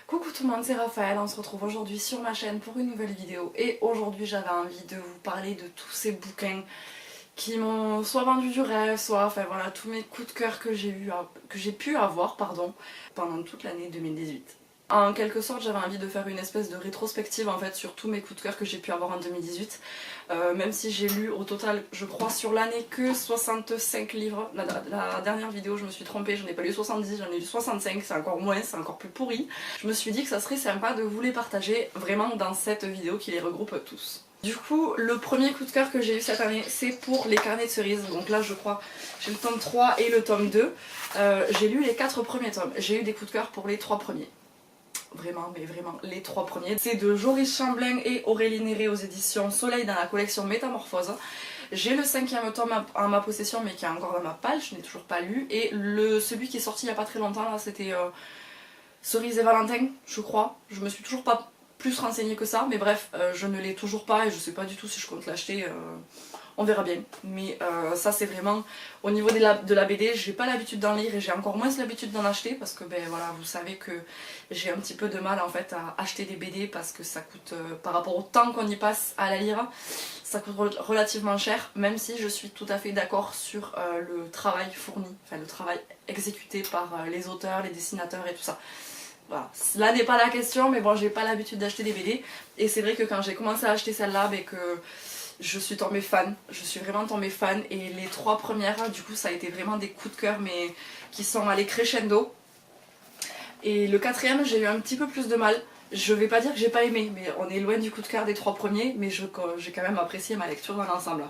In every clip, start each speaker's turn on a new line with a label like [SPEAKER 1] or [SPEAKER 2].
[SPEAKER 1] Coucou tout le monde, c'est Raphaël, on se retrouve aujourd'hui sur ma chaîne pour une nouvelle vidéo et aujourd'hui j'avais envie de vous parler de tous ces bouquins qui m'ont soit vendu du rêve, soit enfin voilà tous mes coups de cœur que j'ai pu avoir pendant toute l'année 2018. En quelque sorte, j'avais envie de faire une espèce de rétrospective en fait sur tous mes coups de cœur que j'ai pu avoir en 2018. Même si j'ai lu au total, je crois sur l'année que 65 livres. La dernière vidéo, je me suis trompée, j'en ai pas lu 70, j'en ai lu 65, c'est encore moins, c'est encore plus pourri. Je me suis dit que ça serait sympa de vous les partager vraiment dans cette vidéo qui les regroupe tous. Du coup, le premier coup de cœur que j'ai eu cette année, c'est pour les carnets de cerises. Donc là, je crois, j'ai le tome 3 et le tome 2. J'ai lu les 4 premiers tomes. J'ai eu des coups de cœur pour les 3 premiers. Vraiment, mais vraiment, les 3 premiers. C'est de Joris Chamblain et Aurélie Néré aux éditions Soleil dans la collection Métamorphose. J'ai le 5e tome en ma possession, mais qui est encore dans ma palle, je n'ai toujours pas lu. Et celui qui est sorti il n'y a pas très longtemps, là, c'était Cerise et Valentin, je crois. Je me suis toujours pas plus renseignée que ça, mais bref, je ne l'ai toujours pas et je sais pas du tout si je compte l'acheter. On verra bien. Mais ça c'est vraiment au niveau de la BD, j'ai pas l'habitude d'en lire et j'ai encore moins l'habitude d'en acheter parce que ben voilà, vous savez que j'ai un petit peu de mal en fait à acheter des BD parce que ça coûte par rapport au temps qu'on y passe à la lire, ça coûte relativement cher, même si je suis tout à fait d'accord sur le travail fourni, enfin le travail exécuté par les auteurs, les dessinateurs et tout ça. Voilà. Là n'est pas la question, mais bon, j'ai pas l'habitude d'acheter des BD et c'est vrai que quand j'ai commencé à acheter celle-là, ben que je suis tombée fan, je suis vraiment tombée fan et les 3 premières du coup ça a été vraiment des coups de cœur mais qui sont allés crescendo. Et le 4e j'ai eu un petit peu plus de mal, je vais pas dire que j'ai pas aimé mais on est loin du coup de cœur des 3 premiers mais j'ai quand même apprécié ma lecture dans l'ensemble.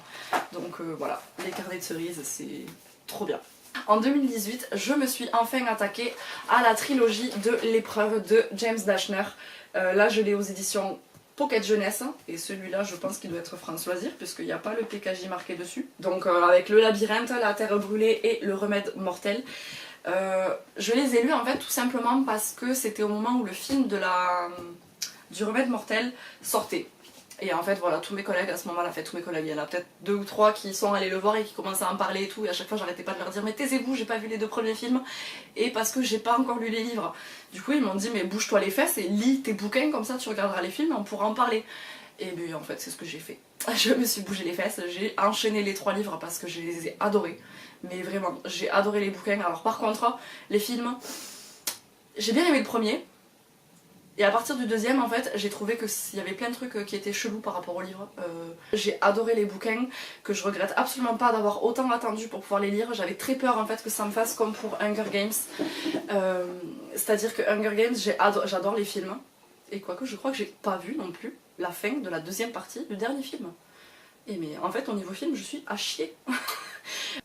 [SPEAKER 1] Donc voilà, les carnets de cerises c'est trop bien. En 2018 je me suis enfin attaquée à la trilogie de l'épreuve de James Dashner. Là je l'ai aux éditions Pocket Jeunesse, et celui-là je pense qu'il doit être France Loisirs puisqu'il n'y a pas le PKJ marqué dessus. Donc avec le labyrinthe, la terre brûlée et le remède mortel. Je les ai lus en fait tout simplement parce que c'était au moment où le film du remède mortel sortait. Et en fait voilà, tous mes collègues à ce moment-là, tous mes collègues, il y en a peut-être 2 ou 3 qui sont allés le voir et qui commençaient à en parler et tout, et à chaque fois j'arrêtais pas de leur dire mais taisez-vous, j'ai pas vu les 2 premiers films, et parce que j'ai pas encore lu les livres. Du coup ils m'ont dit mais bouge-toi les fesses et lis tes bouquins, comme ça tu regarderas les films et on pourra en parler. Et bien en fait c'est ce que j'ai fait. Je me suis bougé les fesses, j'ai enchaîné les 3 livres parce que je les ai adorés. Mais vraiment, j'ai adoré les bouquins. Alors par contre, les films, j'ai bien aimé le premier. Et à partir du 2e, en fait, j'ai trouvé qu'il y avait plein de trucs qui étaient chelous par rapport au livre. J'ai adoré les bouquins, que je regrette absolument pas d'avoir autant attendu pour pouvoir les lire. J'avais très peur en fait que ça me fasse comme pour Hunger Games. C'est-à-dire que Hunger Games, j'adore les films. Et quoique, je crois que j'ai pas vu non plus la fin de la 2e partie du dernier film. Et mais en fait, au niveau film, je suis à chier.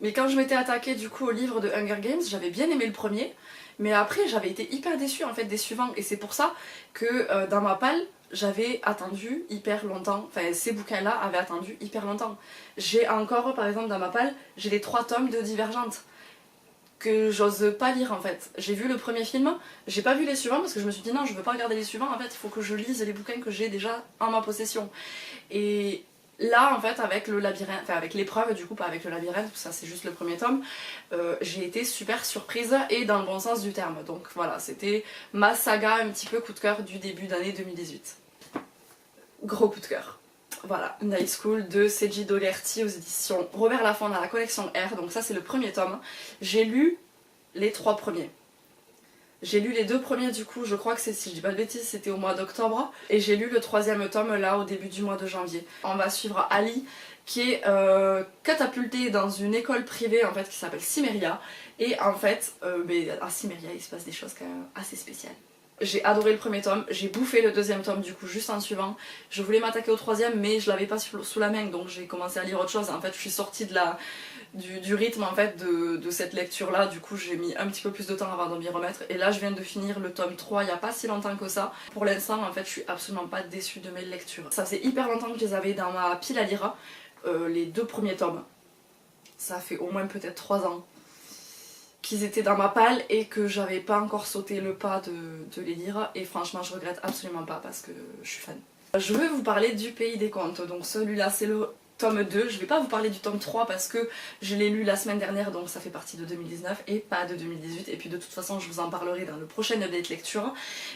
[SPEAKER 1] Mais quand je m'étais attaquée du coup au livre de Hunger Games, j'avais bien aimé le premier. Mais après j'avais été hyper déçue en fait des suivants, et c'est pour ça que dans ma palle j'avais attendu hyper longtemps, enfin ces bouquins là avaient attendu hyper longtemps. J'ai encore par exemple dans ma palle, j'ai les 3 tomes de Divergente que j'ose pas lire en fait. J'ai vu le premier film, j'ai pas vu les suivants parce que je me suis dit non je veux pas regarder les suivants, en fait il faut que je lise les bouquins que j'ai déjà en ma possession. Et là en fait avec le labyrinthe, enfin avec l'épreuve du coup, pas avec le labyrinthe, ça c'est juste le premier tome, j'ai été super surprise et dans le bon sens du terme. Donc voilà, c'était ma saga un petit peu coup de cœur du début d'année 2018. Gros coup de cœur. Voilà, Night School de Seiji Dogerty aux éditions Robert Laffont dans la collection R, donc ça c'est le premier tome. J'ai lu les 3 premiers. J'ai lu les 2 premiers du coup, je crois que c'est, si je dis pas de bêtises, c'était au mois d'octobre. Et j'ai lu le 3e tome là au début du mois de janvier. On va suivre Ali qui est catapulté dans une école privée en fait qui s'appelle Cimmeria. Et en fait, à Cimmeria il se passe des choses quand même assez spéciales. J'ai adoré le premier tome, j'ai bouffé le 2e tome du coup juste en suivant. Je voulais m'attaquer au 3e mais je l'avais pas sous la main, donc j'ai commencé à lire autre chose. En fait je suis sortie du rythme en fait de cette lecture là, du coup j'ai mis un petit peu plus de temps avant de m'y remettre. Et là je viens de finir le tome 3 il n'y a pas si longtemps que ça. Pour l'instant en fait je suis absolument pas déçue de mes lectures. Ça faisait hyper longtemps que je les avais dans ma pile à lire, les 2 premiers tomes. Ça fait au moins peut-être 3 ans qu'ils étaient dans ma palle et que j'avais pas encore sauté le pas de les lire, et franchement je regrette absolument pas parce que je suis fan. Je vais vous parler du Pays des Contes, donc celui-là c'est le tome 2. Je vais pas vous parler du tome 3 parce que je l'ai lu la semaine dernière, donc ça fait partie de 2019 et pas de 2018. Et puis de toute façon, je vous en parlerai dans le prochain update lecture.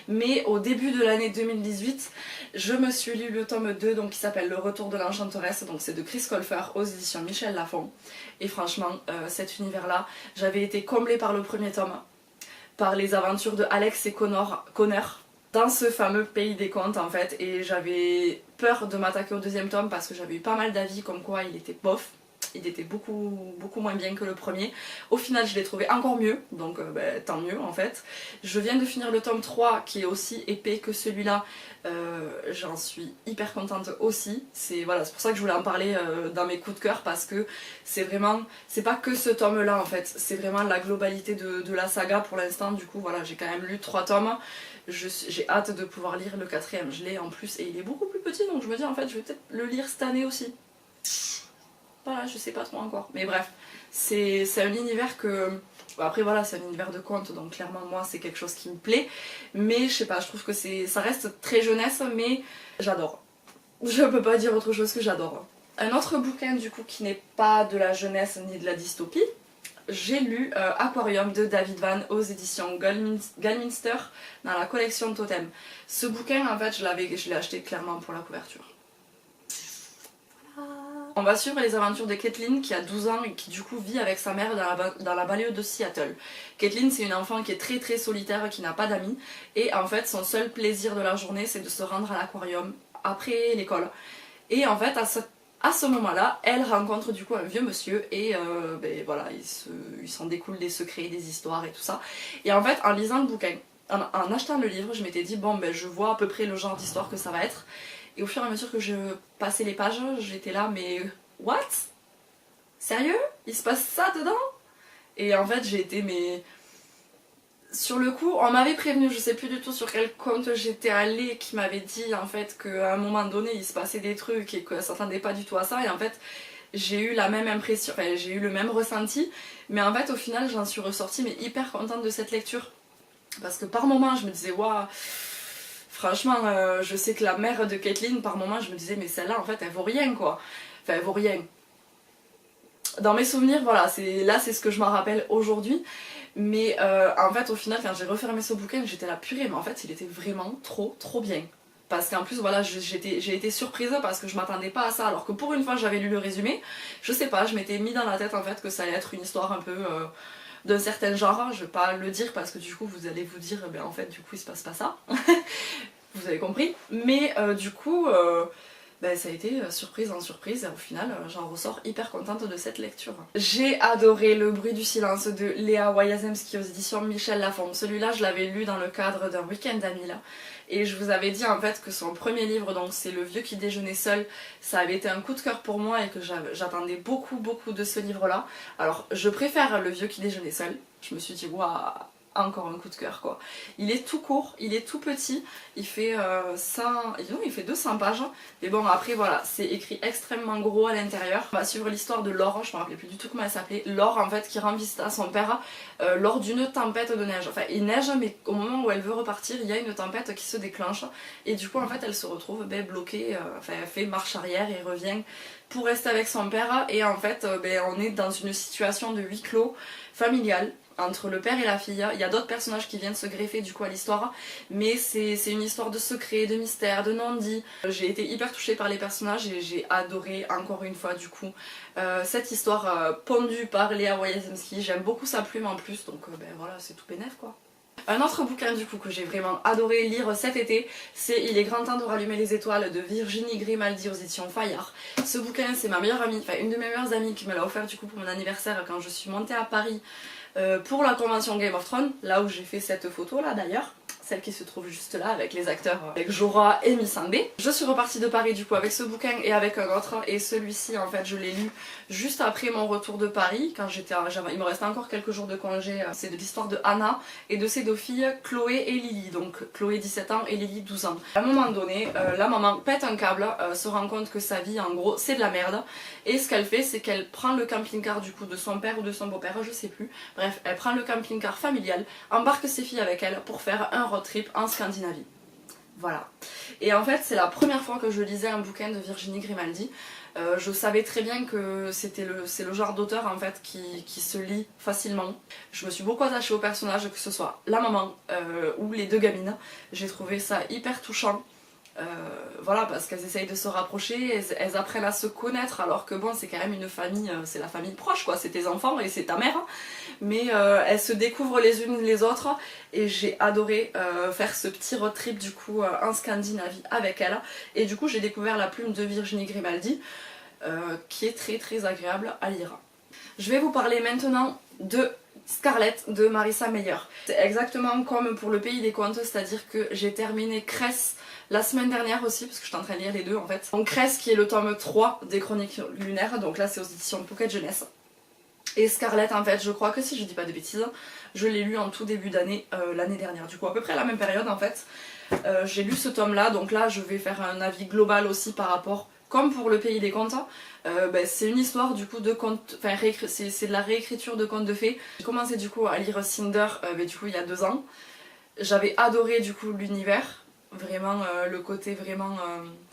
[SPEAKER 1] Mais au début de l'année 2018, je me suis lu le tome 2, donc qui s'appelle Le Retour de l'Enchanteresse. Donc c'est de Chris Colfer aux éditions Michel Lafon. Et franchement, cet univers-là, j'avais été comblée par le premier tome, par les aventures de Alex et Connor dans ce fameux pays des contes en fait, et j'avais peur de m'attaquer au deuxième tome parce que j'avais eu pas mal d'avis comme quoi il était bof, il était beaucoup moins bien que le premier. Au final je l'ai trouvé encore mieux, donc tant mieux en fait. Je viens de finir le tome 3 qui est aussi épais que celui-là, j'en suis hyper contente aussi. C'est voilà, c'est pour ça que je voulais en parler dans mes coups de cœur, parce que c'est vraiment, c'est pas que ce tome là en fait, c'est vraiment la globalité de la saga pour l'instant. Du coup voilà, j'ai quand même lu 3 tomes. J'ai hâte de pouvoir lire le 4ème, je l'ai en plus et il est beaucoup plus petit, donc je me dis en fait je vais peut-être le lire cette année aussi. Voilà, je sais pas trop encore, mais bref, c'est un univers que... Bon, après voilà, c'est un univers de contes, donc clairement moi c'est quelque chose qui me plaît, mais je sais pas, je trouve que ça reste très jeunesse, mais j'adore. Je peux pas dire autre chose que j'adore. Un autre bouquin du coup qui n'est pas de la jeunesse ni de la dystopie, j'ai lu Aquarium de David Vann aux éditions Galminster dans la collection Totem. Ce bouquin en fait je l'ai acheté clairement pour la couverture. On va suivre les aventures de Caitlin qui a 12 ans et qui du coup vit avec sa mère dans la banlieue de Seattle. Caitlin c'est une enfant qui est très solitaire, qui n'a pas d'amis, et en fait son seul plaisir de la journée c'est de se rendre à l'aquarium après l'école. Et en fait à ce moment-là, elle rencontre du coup un vieux monsieur et voilà, il s'en découle des secrets, des histoires et tout ça. Et en fait, en lisant le bouquin, en achetant le livre, je m'étais dit bon je vois à peu près le genre d'histoire que ça va être. Et au fur et à mesure que je passais les pages, j'étais là mais what? Sérieux? Il se passe ça dedans? Et en fait j'ai été mais... Sur le coup, on m'avait prévenu, je sais plus du tout sur quel compte j'étais allée, qui m'avait dit en fait qu'à un moment donné il se passait des trucs et que ça s'attendait pas du tout à ça, et en fait j'ai eu la même impression, enfin j'ai eu le même ressenti, mais en fait au final j'en suis ressortie mais hyper contente de cette lecture, parce que par moments je me disais waouh, franchement je sais que la mère de Caitlin, par moments je me disais mais celle-là en fait elle vaut rien quoi, enfin elle vaut rien. Dans mes souvenirs voilà, c'est ce que je m'en rappelle aujourd'hui. Mais en fait au final quand j'ai refermé ce bouquin j'étais là purée, mais en fait il était vraiment trop bien. Parce qu'en plus voilà j'ai été surprise parce que je m'attendais pas à ça, alors que pour une fois j'avais lu le résumé. Je sais pas, je m'étais mis dans la tête en fait que ça allait être une histoire un peu d'un certain genre. Je vais pas le dire parce que du coup vous allez vous dire ben en fait du coup il se passe pas ça. Vous avez compris. Mais du coup... ça a été surprise en surprise et au final j'en ressors hyper contente de cette lecture. J'ai adoré Le Bruit du silence de Léa Wayazemski aux éditions Michel Lafon. Celui-là je l'avais lu dans le cadre d'un week-end d'amis là. Et je vous avais dit en fait que son premier livre, donc c'est Le Vieux qui déjeunait seul, ça avait été un coup de cœur pour moi et que j'attendais beaucoup de ce livre-là. Alors je préfère Le Vieux qui déjeunait seul. Je me suis dit waouh, encore un coup de cœur quoi. Il est tout court, il est tout petit, il fait, il fait 200 pages, mais bon après voilà, c'est écrit extrêmement gros à l'intérieur. On va suivre l'histoire de Laure, je me rappelais plus du tout comment elle s'appelait, Laure en fait qui rend visite à son père lors d'une tempête de neige. Enfin il neige mais au moment où elle veut repartir il y a une tempête qui se déclenche et du coup en fait elle se retrouve bloquée, elle fait marche arrière et revient pour rester avec son père et en fait on est dans une situation de huis clos familial entre le père et la fille. Il y a d'autres personnages qui viennent se greffer du coup à l'histoire, mais c'est une histoire de secret, de mystère, de non-dit. J'ai été hyper touchée par les personnages et j'ai adoré encore une fois du coup cette histoire pondue par Léa Wayazemski. J'aime beaucoup sa plume en plus, donc voilà, c'est tout bénef quoi. Un autre bouquin du coup que j'ai vraiment adoré lire cet été, c'est Il est grand temps de rallumer les étoiles de Virginie Grimaldi aux éditions Fayard. Ce bouquin c'est ma meilleure amie, enfin une de mes meilleures amies qui me l'a offert du coup pour mon anniversaire quand je suis montée à Paris pour la convention Game of Thrones, là où j'ai fait cette photo là d'ailleurs, celle qui se trouve juste là avec les acteurs, avec Jorah et Missandei. Je suis repartie de Paris du coup avec ce bouquin et avec un autre, et celui-ci en fait je l'ai lu juste après mon retour de Paris, quand il me restait encore quelques jours de congé. C'est de l'histoire de Anna et de ses deux filles Chloé et Lily, donc Chloé 17 ans et Lily 12 ans. À un moment donné, la maman pète un câble, se rend compte que sa vie en gros c'est de la merde, et ce qu'elle fait c'est qu'elle prend le camping-car du coup de son père ou de son beau-père, je sais plus, bref elle prend le camping-car familial, embarque ses filles avec elle pour faire un road trip en Scandinavie. Voilà. Et en fait c'est la première fois que je lisais un bouquin de Virginie Grimaldi. Je savais très bien que c'est le genre d'auteur en fait qui se lit facilement. Je me suis beaucoup attachée au personnage, que ce soit la maman ou les deux gamines. J'ai trouvé ça hyper touchant. Voilà, parce qu'elles essayent de se rapprocher, elles apprennent à se connaître, alors que bon, c'est quand même une famille, c'est la famille proche quoi, c'est tes enfants et c'est ta mère, hein. Mais elles se découvrent les unes les autres, et j'ai adoré faire ce petit road trip du coup en Scandinavie avec elles, et du coup j'ai découvert la plume de Virginie Grimaldi, qui est très très agréable à lire. Je vais vous parler maintenant de Scarlett de Marissa Meyer. C'est exactement comme pour Le Pays des Contes, c'est-à-dire que j'ai terminé Cress la semaine dernière aussi, parce que je suis en train de lire les deux en fait. Donc Cress qui est le tome 3 des Chroniques Lunaires, donc là c'est aux éditions Pocket Jeunesse. Et Scarlett en fait, je crois que si je dis pas de bêtises, je l'ai lu en tout début d'année, l'année dernière, du coup à peu près à la même période en fait. J'ai lu ce tome là, donc là je vais faire un avis global aussi par rapport, comme pour Le Pays des Contes. C'est une histoire du coup de contes, enfin c'est de la réécriture de contes de fées. J'ai commencé du coup à lire Cinder du coup il y a 2 ans. J'avais adoré du coup l'univers, vraiment le côté vraiment,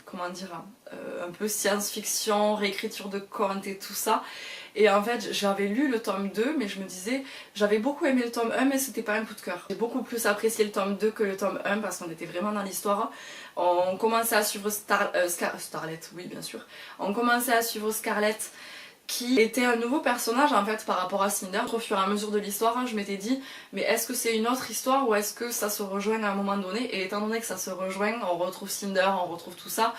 [SPEAKER 1] comment dire, un peu science-fiction, réécriture de contes et tout ça. Et en fait j'avais lu le tome 2 mais je me disais, j'avais beaucoup aimé le tome 1 mais c'était pas un coup de cœur. J'ai beaucoup plus apprécié le tome 2 que le tome 1 parce qu'on était vraiment dans l'histoire. On commençait à suivre Starlet, oui bien sûr. On commençait à suivre Scarlett qui était un nouveau personnage en fait par rapport à Cinder. Au fur et à mesure de l'histoire, je m'étais dit mais est-ce que c'est une autre histoire ou est-ce que ça se rejoint à un moment donné? Et étant donné que ça se rejoint, on retrouve Cinder, on retrouve tout ça,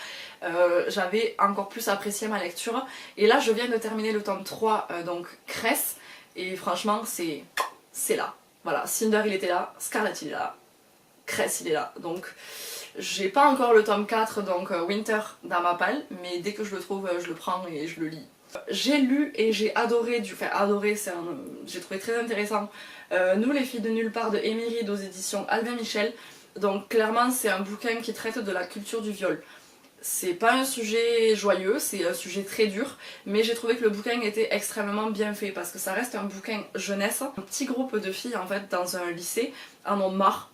[SPEAKER 1] j'avais encore plus apprécié ma lecture. Et là je viens de terminer le tome 3, donc Cress, et franchement c'est là. Voilà, Cinder il était là, Scarlett il est là, Cress il est là. Donc j'ai pas encore le tome 4, donc Winter dans ma palle, mais dès que je le trouve, je le prends et je le lis. J'ai lu et j'ai adoré, j'ai trouvé très intéressant Nous les filles de nulle part de Amy Reed aux éditions Albin Michel. Donc clairement c'est un bouquin qui traite de la culture du viol. C'est pas un sujet joyeux, c'est un sujet très dur, mais j'ai trouvé que le bouquin était extrêmement bien fait parce que ça reste un bouquin jeunesse. Un petit groupe de filles en fait dans un lycée en ont marre,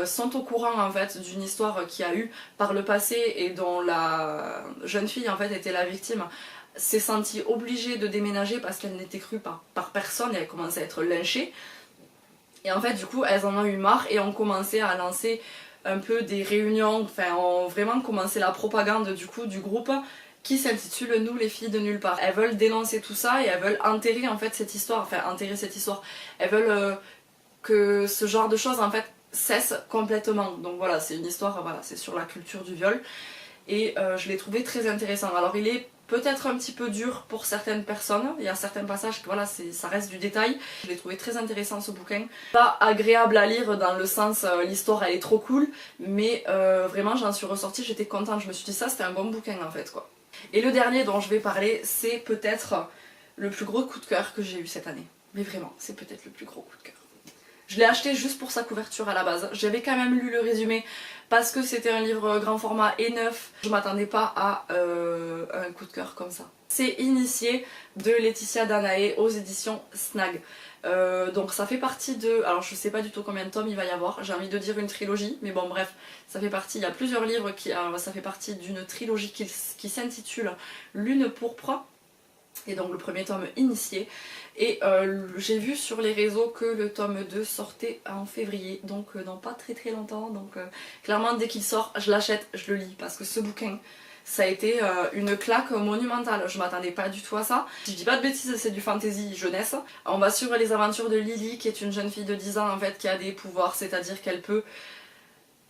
[SPEAKER 1] sont au courant en fait d'une histoire qu'il y a eu par le passé et dont la jeune fille en fait était la victime. S'est sentie obligée de déménager parce qu'elle n'était crue par personne et elle commençait à être lynchée. Et en fait du coup elles en ont eu marre et ont commencé à lancer un peu des réunions, enfin ont vraiment commencé la propagande du coup du groupe qui s'intitule Nous les filles de nulle part. Elles veulent dénoncer tout ça et elles veulent enterrer en fait cette histoire, enfin enterrer cette histoire. Elles veulent que ce genre de choses en fait cesse complètement. Donc voilà, c'est une histoire, voilà, c'est sur la culture du viol. Et je l'ai trouvé très intéressant. Alors il est peut-être un petit peu dur pour certaines personnes, il y a certains passages que voilà, ça reste du détail. Je l'ai trouvé très intéressant ce bouquin. Pas agréable à lire dans le sens l'histoire elle est trop cool, mais vraiment j'en suis ressortie, j'étais contente, je me suis dit ça c'était un bon bouquin en fait quoi. Et le dernier dont je vais parler, c'est peut-être le plus gros coup de cœur que j'ai eu cette année. Mais vraiment, c'est peut-être le plus gros coup de cœur. Je l'ai acheté juste pour sa couverture à la base. J'avais quand même lu le résumé parce que c'était un livre grand format et neuf. Je m'attendais pas à un coup de cœur comme ça. C'est Initié de Laetitia Danaé aux éditions Snag. Donc ça fait partie de... Alors je sais pas du tout combien de tomes il va y avoir. J'ai envie de dire une trilogie, mais bon bref. Ça fait partie... Il y a plusieurs livres qui... Alors, ça fait partie d'une trilogie qui s'intitule Lune pourpre. Et donc le premier tome Initié. Et j'ai vu sur les réseaux que le tome 2 sortait en février, donc dans pas très longtemps. Donc clairement dès qu'il sort, je l'achète, je le lis, parce que ce bouquin, ça a été une claque monumentale. Je m'attendais pas du tout à ça. Si je dis pas de bêtises, c'est du fantasy jeunesse. On va suivre les aventures de Lily, qui est une jeune fille de 10 ans en fait, qui a des pouvoirs, c'est-à-dire qu'elle peut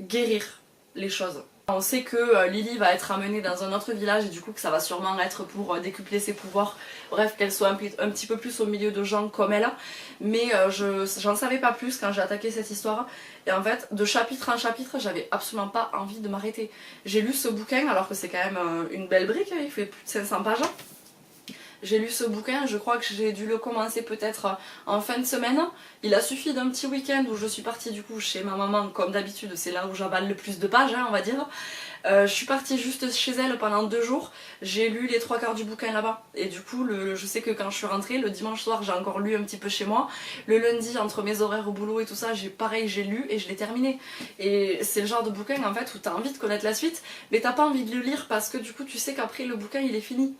[SPEAKER 1] guérir les choses. On sait que Lily va être amenée dans un autre village et du coup que ça va sûrement être pour décupler ses pouvoirs. Bref, qu'elle soit un petit peu plus au milieu de gens comme elle. Mais j'en savais pas plus quand j'ai attaqué cette histoire. Et en fait, de chapitre en chapitre, j'avais absolument pas envie de m'arrêter. J'ai lu ce bouquin alors que c'est quand même une belle brique, il fait plus de 500 pages. J'ai lu ce bouquin, je crois que j'ai dû le commencer peut-être en fin de semaine. Il a suffi d'un petit week-end où je suis partie du coup chez ma maman, comme d'habitude, c'est là où j'avale le plus de pages, hein, on va dire. Je suis partie juste chez elle pendant 2 jours, j'ai lu les 3/4 du bouquin là-bas. Et du coup, je sais que quand je suis rentrée, le dimanche soir, j'ai encore lu un petit peu chez moi. Le lundi, entre mes horaires au boulot et tout ça, pareil, j'ai lu et je l'ai terminé. Et c'est le genre de bouquin en fait où t'as envie de connaître la suite, mais t'as pas envie de le lire parce que du coup, tu sais qu'après le bouquin il est fini.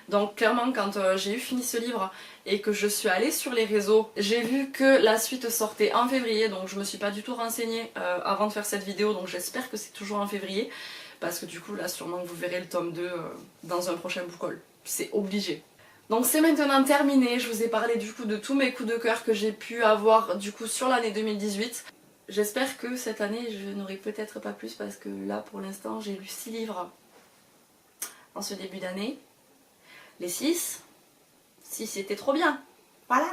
[SPEAKER 1] Donc clairement quand j'ai eu fini ce livre et que je suis allée sur les réseaux, j'ai vu que la suite sortait en février, donc je me suis pas du tout renseignée avant de faire cette vidéo, donc j'espère que c'est toujours en février, parce que du coup là sûrement que vous verrez le tome 2 dans un prochain book haul, c'est obligé. Donc c'est maintenant terminé, je vous ai parlé du coup de tous mes coups de cœur que j'ai pu avoir du coup sur l'année 2018. J'espère que cette année je n'aurai peut-être pas plus parce que là pour l'instant j'ai lu 6 livres en ce début d'année. Les 6 c'était trop bien. Voilà,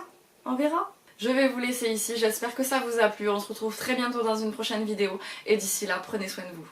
[SPEAKER 1] on verra. Je vais vous laisser ici, j'espère que ça vous a plu. On se retrouve très bientôt dans une prochaine vidéo. Et d'ici là, prenez soin de vous.